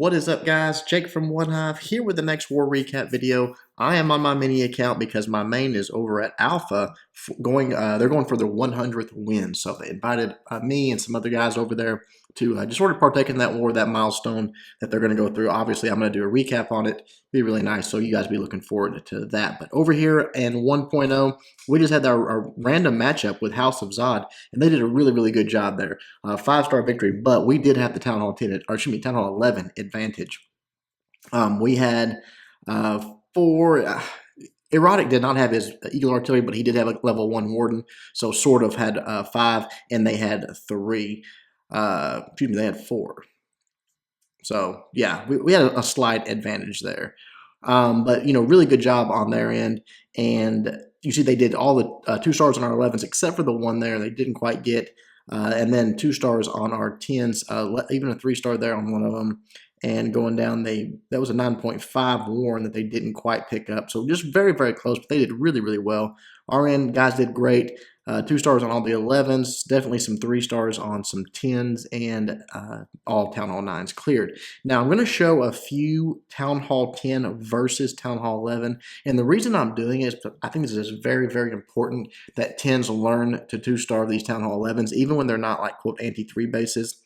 What is up, guys? Jake from OneHive here with the next war recap video. I am on my mini account because my main is over at Alpha. They're going for their 100th win, so they invited me and some other guys over there to just sort of partake in that war, that milestone that they're going to go through. Obviously, I'm going to do a recap on it. Be really nice, so you guys be looking forward to that. But over here in 1.0, we just had our random matchup with House of Zod, and they did a really good job there. 5-star victory, but we did have the Town Hall 10, or excuse me, Town Hall 11 advantage. We had 4. Erotic did not have his Eagle Artillery, but he did have a level 1 Warden, so sort of had 5, and they had 3. Excuse me, they had 4. So yeah, we had a slight advantage there. But really good job on their end, and you see they did all the 2 stars on our 11s except for the one there they didn't quite get. And then 2 stars on our 10s, even a 3-star there on one of them. And going down, that was a 9.5 Warren that they didn't quite pick up. So just very close, but they did really well. Our end guys did great. 2 stars on all the 11s, definitely some 3 stars on some 10s, and all Town Hall 9s cleared. Now I'm going to show a few Town Hall 10 versus Town Hall 11, and the reason I'm doing it is I think this is very important that 10s learn to 2-star these Town Hall 11s, even when they're not like quote anti-3 bases.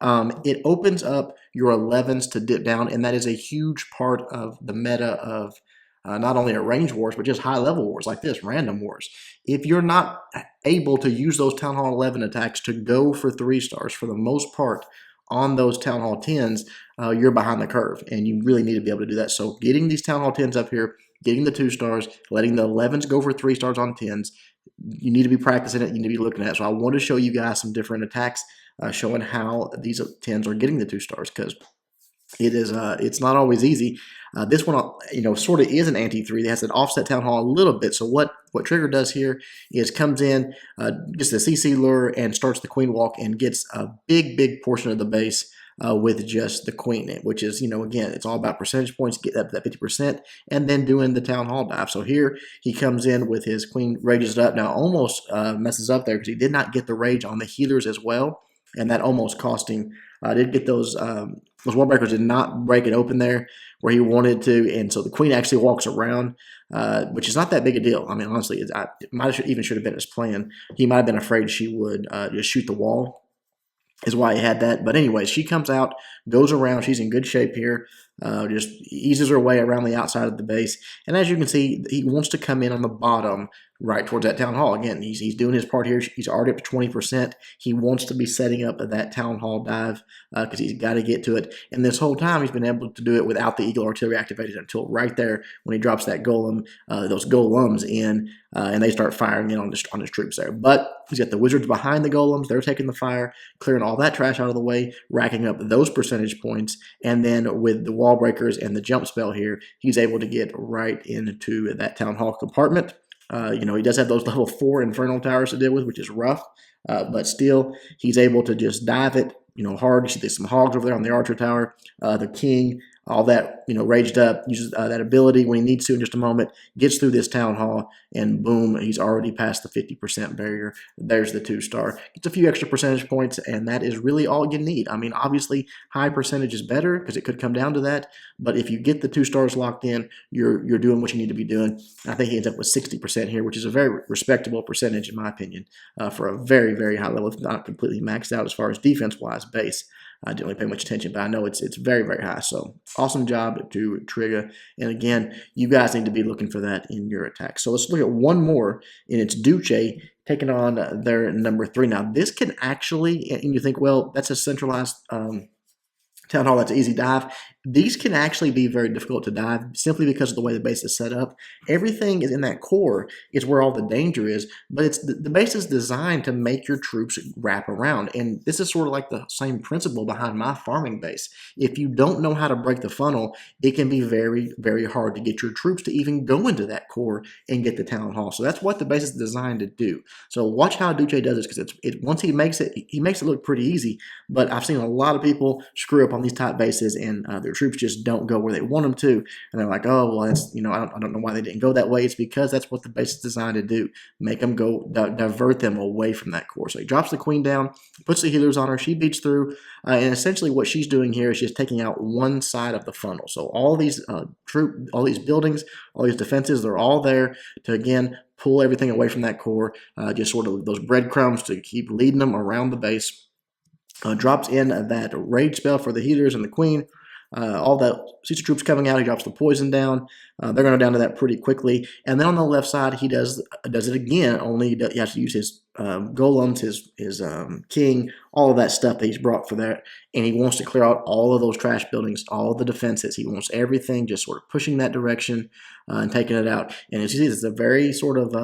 It opens up your 11s to dip down, and that is a huge part of the meta of not only at range wars, but just high-level wars like this, random wars. If you're not able to use those Town Hall 11 attacks to go for 3 stars for the most part on those Town Hall 10s, you're behind the curve, and you really need to be able to do that. So getting these Town Hall 10s up here, getting the 2 stars, letting the 11s go for 3 stars on 10s, you need to be practicing it, you need to be looking at it. So I want to show you guys some different attacks, showing how these 10s are getting the 2 stars, because it's not always easy. This one, sort of is an anti-3. It has an offset Town Hall a little bit. So what Trigger does here is comes in, gets the CC lure, and starts the Queen Walk, and gets a big portion of the base with just the Queen, which is, again, it's all about percentage points, get up to that 50%, and then doing the Town Hall dive. So here he comes in with his Queen, rages it up. Now almost messes up there because he did not get the rage on the healers as well, and that almost cost him. Did get those War Breakers did not break it open there where he wanted to, and so the Queen actually walks around, which is not that big a deal. I mean, honestly, it might have even should have been his plan. He might have been afraid she would just shoot the wall, is why he had that. But anyways, she comes out, goes around. She's in good shape here. Just eases her way around the outside of the base. And as you can see, he wants to come in on the bottom right towards that Town Hall. Again, he's doing his part here. He's already up to 20%. He wants to be setting up that Town Hall dive because he's got to get to it. And this whole time, he's been able to do it without the Eagle Artillery activated until right there when he drops that golem, those golems in, and they start firing in on his troops there. But he's got the wizards behind the golems. They're taking the fire, clearing all that trash out of the way, racking up those percentage points. And then with the wall breakers and the jump spell here, he's able to get right into that Town Hall compartment. He does have those level 4 Inferno towers to deal with, which is rough, but still, he's able to just dive it, hard. You see there's some hogs over there on the Archer Tower. The King, all that, raged up, uses that ability when he needs to in just a moment, gets through this Town Hall, and boom, he's already past the 50% barrier. There's the 2-star. Gets a few extra percentage points, and that is really all you need. I mean, obviously, high percentage is better because it could come down to that, but if you get the 2 stars locked in, you're doing what you need to be doing. I think he ends up with 60% here, which is a very respectable percentage, in my opinion, for a very high level, if not completely maxed out as far as defense-wise base. I didn't really pay much attention, but I know it's very high. So awesome job to Trigger. And again, you guys need to be looking for that in your attack. So let's look at one more, and it's Duce taking on their number 3. Now this can actually, and you think, well, that's a centralized Town Hall, that's an easy dive. These can actually be very difficult to dive simply because of the way the base is set up. Everything is in that core is where all the danger is, but it's the base is designed to make your troops wrap around. And this is sort of like the same principle behind my farming base. If you don't know how to break the funnel, it can be very hard to get your troops to even go into that core and get the Town Hall. So that's what the base is designed to do. So watch how Duce does this, because once he makes it look pretty easy. But I've seen a lot of people screw up on these type bases, and their troops just don't go where they want them to, and they're like, oh, well, that's, I don't know why they didn't go that way. It's because that's what the base is designed to do, make them go, divert them away from that core. So he drops the queen down, puts the healers on her, she beats through, and essentially what she's doing here is just taking out one side of the funnel. So all these all these buildings, all these defenses, they're all there to, again, pull everything away from that core, just sort of those breadcrumbs to keep leading them around the base. Drops in that rage spell for the healers and the queen. All that sees the troops coming out. He drops the poison down. They're going to go down to that pretty quickly. And then on the left side, he does it again. Only he has to use his golems, his king, all of that stuff that he's brought for that. And he wants to clear out all of those trash buildings, all of the defenses. He wants everything just sort of pushing that direction and taking it out. And as you see, it's a very sort of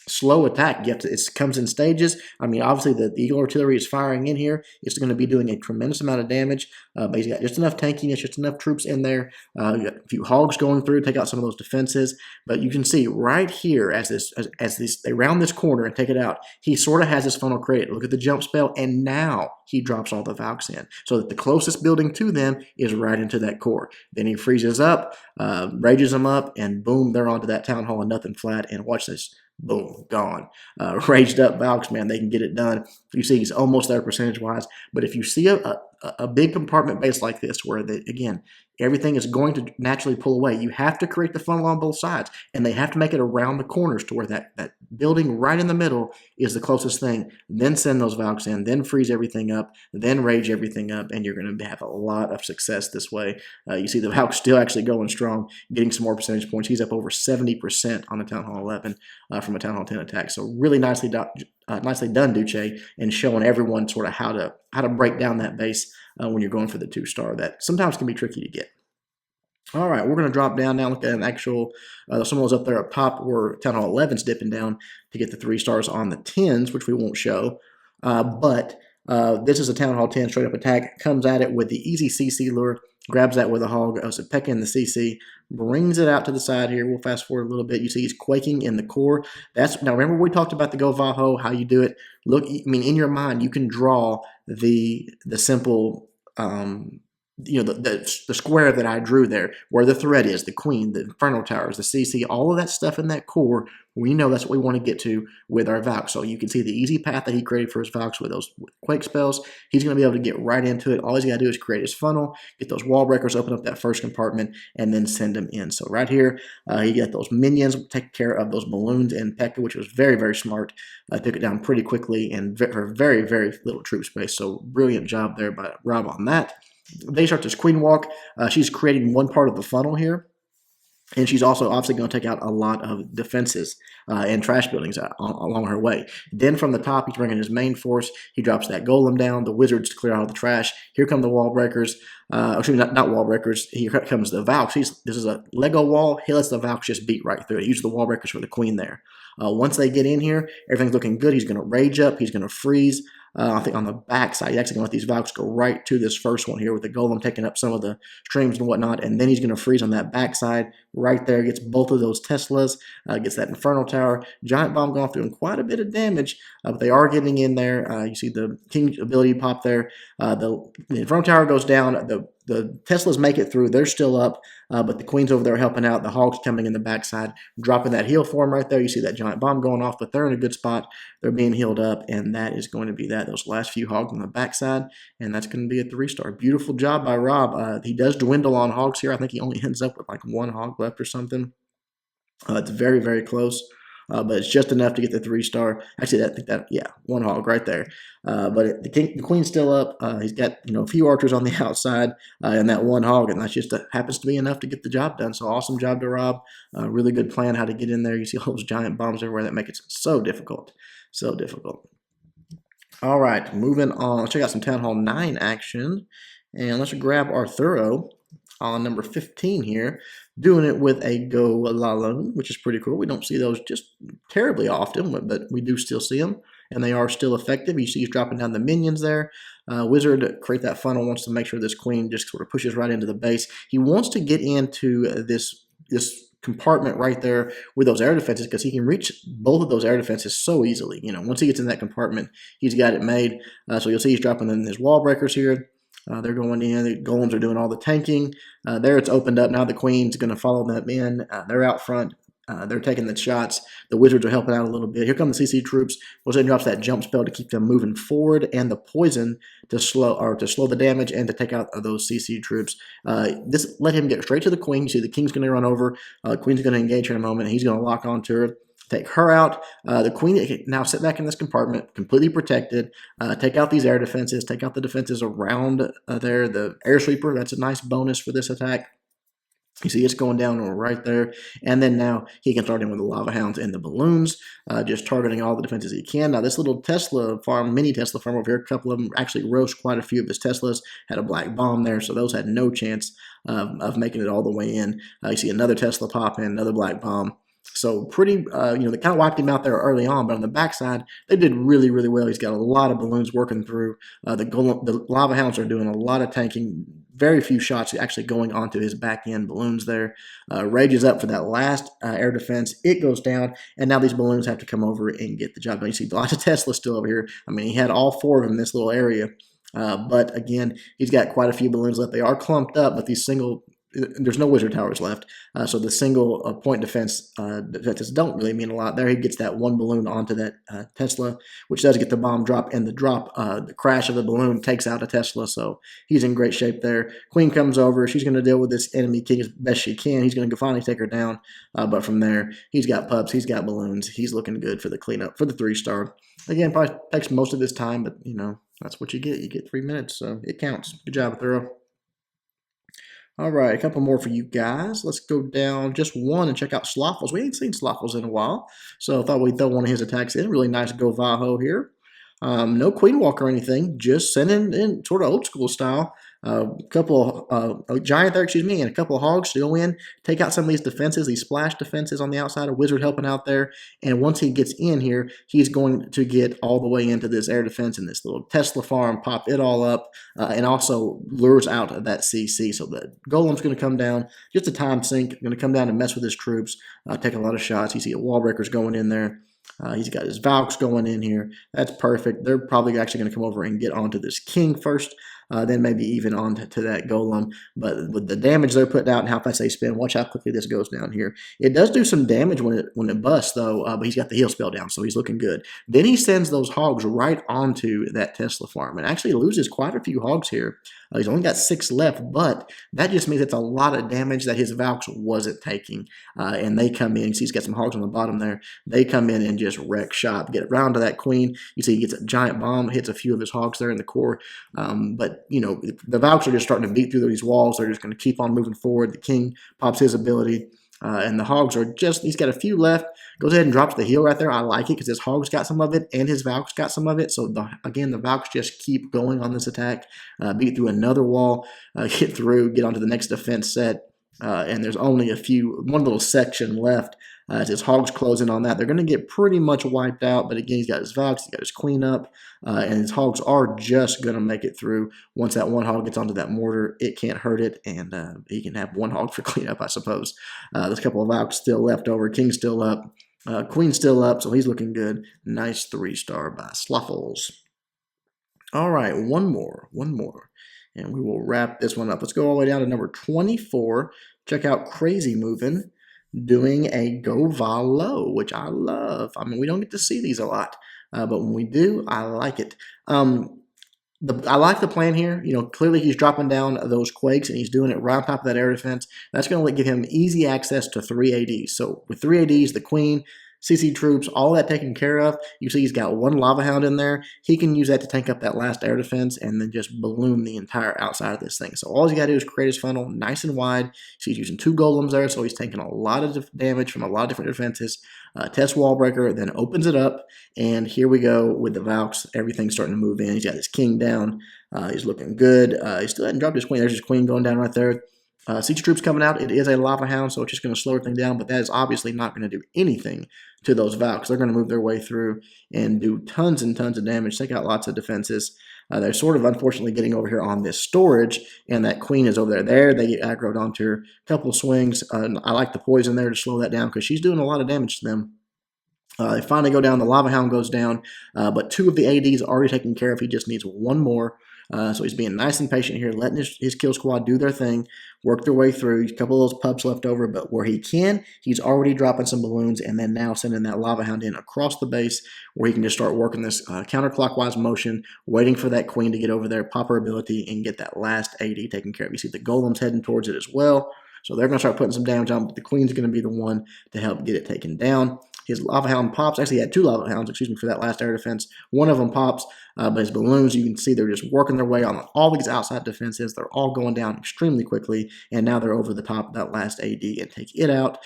slow attack. It comes in stages. I mean, obviously the Eagle artillery is firing in here. It's going to be doing a tremendous amount of damage, but he's got just enough tankiness, just enough troops in there. You got a few hogs going through, take out some of those defenses. But you can see right here as they round this corner and take it out, he sort of has this funnel created. Look at the jump spell, and now he drops all the Valks in, so that the closest building to them is right into that core. Then he freezes up, rages them up, and boom, they're onto that town hall and nothing flat. And watch this. Boom, gone. Raged up Valks, man, they can get it done. You see he's almost there percentage-wise. But if you see a big compartment base like this where, again, everything is going to naturally pull away, you have to create the funnel on both sides. And they have to make it around the corners to where that building right in the middle is the closest thing. Then send those Valks in, then freeze everything up, then rage everything up, and you're going to have a lot of success this way. You see the Valks still actually going strong, getting some more percentage points. He's up over 70% on the Town Hall 11 from a Town Hall 10 attack. So really nicely done, Duce, and showing everyone sort of how to break down that base when you're going for the 2-star. That sometimes can be tricky to get. All right, we're going to drop down now, look at an actual, some of those up there at top where Town Hall 11's dipping down to get the 3 stars on the 10s, which we won't show. But this is a Town Hall 10 straight up attack, comes at it with the easy CC lure, grabs that with a hog, so peck in the CC, brings it out to the side here. We'll fast forward a little bit. You see he's quaking in the core. Now remember we talked about the Go Vaho, how you do it. Look, I mean, in your mind, you can draw the simple the square that I drew there, where the thread is, the queen, the inferno towers, the CC, all of that stuff in that core. We know that's what we want to get to with our Valks. So you can see the easy path that he created for his Valks with those quake spells. He's going to be able to get right into it. All he's got to do is create his funnel, get those wall breakers, open up that first compartment, and then send them in. So right here, he got those minions, take care of those balloons and Pekka, which was very, very smart. Took it down pretty quickly and for very, very little troop space. So brilliant job there by Rob on that. They start this queen walk. She's creating one part of the funnel here. And she's also obviously going to take out a lot of defenses and trash buildings along her way. Then from the top, he's bringing his main force. He drops that golem down, the wizards to clear out the trash. Here come the wall breakers. Excuse me, not wall breakers. Here comes the Valks. This is a Lego wall. He lets the Valks just beat right through it. He uses the wall breakers for the queen there. Once they get in here, everything's looking good. He's going to rage up. He's going to freeze. I think on the back side, he's actually going to let these Valks go right to this first one here with the golem taking up some of the streams and whatnot. And then he's going to freeze on that back side right there. Gets both of those Teslas. Gets that Inferno Tower. Giant Bomb going through quite a bit of damage. But they are getting in there. You see the King ability pop there. The Inferno Tower goes down. The Teslas make it through. They're still up, but the Queen's over there helping out. The Hogs coming in the backside, dropping that heal for them right there. You see that Giant Bomb going off, but they're in a good spot. They're being healed up, and that is going to be that. Those last few Hogs on the backside, and that's going to be a 3-star. Beautiful job by Rob. He does dwindle on Hogs here. I think he only ends up with like 1 Hog left or something. It's very, very close. But it's just enough to get the 3-star. Actually, I think that, yeah, 1 Hog right there. But the Queen's still up. He's got a few archers on the outside and that 1 Hog, and that just happens to be enough to get the job done. So awesome job to Rob. Really good plan how to get in there. You see all those giant bombs everywhere that make it so difficult. So difficult. All right, moving on. Let's check out some Town Hall 9 action. And let's grab Arthuro on number 15 here, doing it with a golem, which is pretty cool. We don't see those just terribly often, but we do still see them, and they are still effective. You see he's dropping down the minions there. Wizard, create that funnel, wants to make sure this queen just sort of pushes right into the base. He wants to get into this compartment right there with those air defenses because he can reach both of those air defenses so easily. Once he gets in that compartment, he's got it made. So you'll see he's dropping in his wall breakers here. They're going in. The golems are doing all the tanking. There it's opened up. Now the queen's going to follow them in. They're out front. They're taking the shots. The wizards are helping out a little bit. Here come the CC troops. Wizard drops that jump spell to keep them moving forward, and the poison to slow the damage and to take out those CC troops. This let him get straight to the queen. You see the king's going to run over. Queen's going to engage her in a moment. He's going to lock onto her. Take her out. The queen can now sit back in this compartment, completely protected. Take out these air defenses. Take out the defenses around there. The air sweeper, that's a nice bonus for this attack. You see it's going down right there. And then now he can start in with the lava hounds and the balloons, just targeting all the defenses he can. Now this little Tesla farm, mini Tesla farm over here, a couple of them actually roast quite a few of his Teslas, had a black bomb there, so those had no chance of making it all the way in. You see another Tesla pop in, another black bomb. So pretty, they kind of wiped him out there early on, but on the backside, they did really, really well. He's got a lot of balloons working through. The lava hounds are doing a lot of tanking. Very few shots actually going onto his back end balloons there. Rages up for that last air defense. It goes down, and now these balloons have to come over and get the job done. You see lots of Tesla still over here. I mean, he had all four of them in this little area. But again, he's got quite a few balloons left. They are clumped up, but these there's no wizard towers left, so the single point defenses don't really mean a lot. There he gets that one balloon onto that Tesla, which does get the bomb drop, and the crash of the balloon takes out a Tesla, so he's in great shape there. Queen comes over. She's going to deal with this enemy king as best she can. He's going to finally take her down, but from there, he's got pups, he's got balloons. He's looking good for the cleanup, for the 3-star. Again, probably takes most of his time, but, that's what you get. You get 3 minutes, so it counts. Good job, Thorough. All right, a couple more for you guys. Let's go down just one and check out Slothfuls. We ain't seen Slothfuls in a while, so I thought we'd throw one of his attacks in. Really nice Go Vaho here. No Queen Walk or anything, just sending in sort of old school style. A giant there, and a couple of hogs to go in, take out some of these defenses, these splash defenses on the outside. A wizard helping out there, and once he gets in here, he's going to get all the way into this air defense and this little Tesla farm, pop it all up, and also lures out that CC. So the golem's going to come down, just a time sink, going to come down and mess with his troops, take a lot of shots. You see a wall breaker's going in there. He's got his Valks going in here. That's perfect. They're probably actually going to come over and get onto this king first, then maybe even on to that golem. But with the damage they're putting out and how fast they spin, watch how quickly this goes down here. It does do some damage when it busts, though, but he's got the heal spell down, so he's looking good. Then he sends those hogs right onto that Tesla farm and actually loses quite a few hogs here. He's only got 6 left, but that just means it's a lot of damage that his Valks wasn't taking. And they come in. You see he's got some hogs on the bottom there. They come in and just wreck shop. Get around to that queen. You see he gets a giant bomb, hits a few of his hogs there in the core. But, the Valks are just starting to beat through these walls. They're just going to keep on moving forward. The king pops his ability. And the hogs are he's got a few left. Goes ahead and drops the heal right there. I like it because his hogs got some of it and his Valks got some of it. So, again, the Valks just keep going on this attack. Beat through another wall, get onto the next defense set. And there's only one little section left. As his hogs closing on that, they're going to get pretty much wiped out. But again, he's got his Valks, he's got his Queen up, and his hogs are just going to make it through. Once that one hog gets onto that mortar, it can't hurt it, and he can have one hog for cleanup, I suppose. There's a couple of Valks still left over, King's still up, Queen's still up, so he's looking good. Nice 3-star by Slothfuls. All right, one more, and we will wrap this one up. Let's go all the way down to number 24. Check out Crazy Moving, doing a Go Va Low, which I love. I mean, we don't get to see these a lot, but when we do, I like it. I like the plan here. Clearly he's dropping down those quakes, and he's doing it right on top of that air defense. That's going to give him easy access to 3 ADs. So with 3 ADs, the Queen, CC troops, all that taken care of. You see he's got one lava hound in there. He can use that to tank up that last air defense and then just balloon the entire outside of this thing. So all he's got to do is create his funnel nice and wide. So he's using 2 golems there, so he's taking a lot of damage from a lot of different defenses. Test wall breaker, then opens it up, and here we go with the Valks. Everything's starting to move in. He's got his king down. He's looking good. He still hadn't dropped his queen. There's his queen going down right there. Siege troops coming out. It is a lava hound, so it's just going to slow everything down, but that is obviously not going to do anything to those Valks. They're going to move their way through and do tons and tons of damage, take out lots of defenses. They're sort of unfortunately getting over here on this storage, and that queen is over there. They get aggroed onto her. A couple of swings. I like the poison there to slow that down because she's doing a lot of damage to them. They finally go down. The lava hound goes down, but 2 of the ADs are already taken care of. He just needs one more. So he's being nice and patient here, letting his kill squad do their thing, work their way through. A couple of those pups left over, but where he can, he's already dropping some balloons and then now sending that lava hound in across the base where he can just start working this counterclockwise motion, waiting for that queen to get over there, pop her ability, and get that last AD taken care of. You see the golems heading towards it as well. So they're going to start putting some damage on, but the queen's going to be the one to help get it taken down. His lava hound pops. Actually, he had 2 lava hounds, excuse me, for that last air defense. One of them pops, but his balloons, you can see they're just working their way on all these outside defenses. They're all going down extremely quickly, and now they're over the top of that last AD and take it out.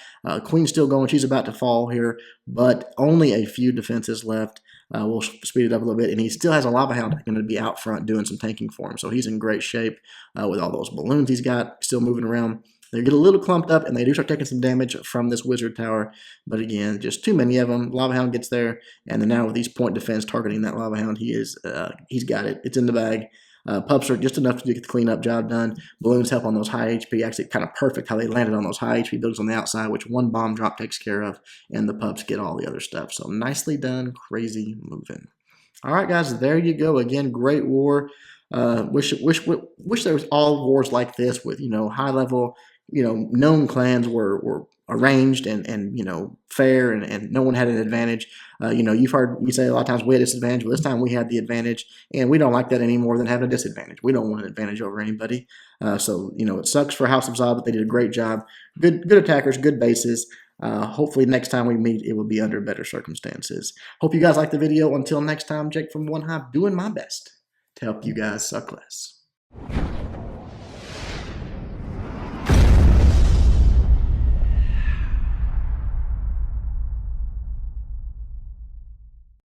Queen's still going. She's about to fall here, but only a few defenses left. We'll speed it up a little bit, and he still has a lava hound going to be out front doing some tanking for him. So he's in great shape with all those balloons he's got still moving around. They get a little clumped up, and they do start taking some damage from this wizard tower. But again, just too many of them. Lava Hound gets there, and then now with these point defense targeting that Lava Hound, he's got it. It's in the bag. Pups are just enough to get the cleanup job done. Balloons help on those high HP. Actually, kind of perfect how they landed on those high HP buildings on the outside, which one bomb drop takes care of, and the pups get all the other stuff. So nicely done, crazy moving. All right, guys, there you go. Again, great war. Wish there was all wars like this with, high level, known clans were arranged and fair and no one had an advantage. You've heard me say a lot of times we had a disadvantage, but this time we had the advantage, and we don't like that any more than having a disadvantage. We don't want an advantage over anybody. So it sucks for House of Zod, but they did a great job. Good attackers, good bases. Hopefully next time we meet, it will be under better circumstances. Hope you guys liked the video. Until next time, Jake from OneHive doing my best to help you guys suck less.